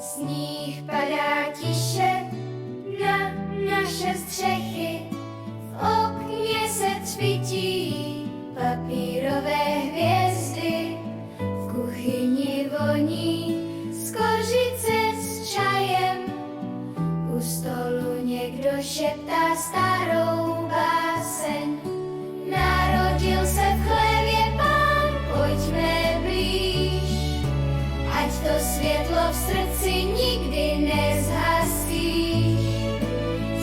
Sníh padá tiše na naše střechy, v okně se třpytí papírové hvězdy, v kuchyni voní z kořice s čajem, u stolu někdo šeptá starou báseň. Narodil se v chlevě Pán, pojďme blíž, ať to světlo v srdci nikdy nezhasí.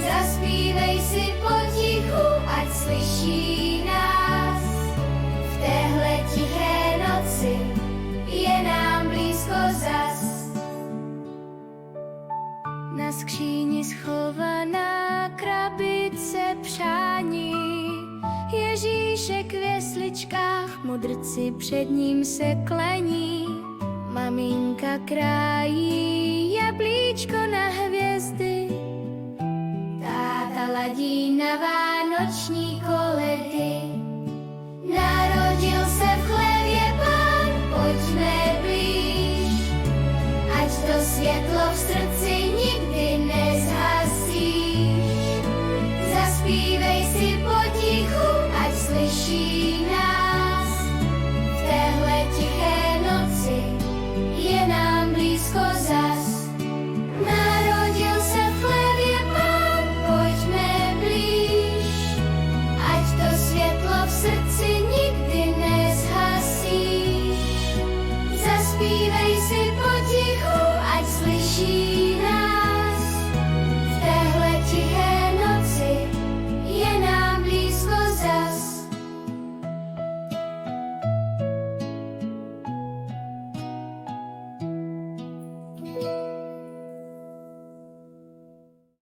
Zaspívej si potichu, ať slyší nás. V téhle tiché noci je nám blízko zas. Na skříni schovaná krabice přání, Ježíšek v jesličkách, mudrci před ním se klení. Maminka krájí jablíčko na hvězdy, táta ladí na vánoční koledy.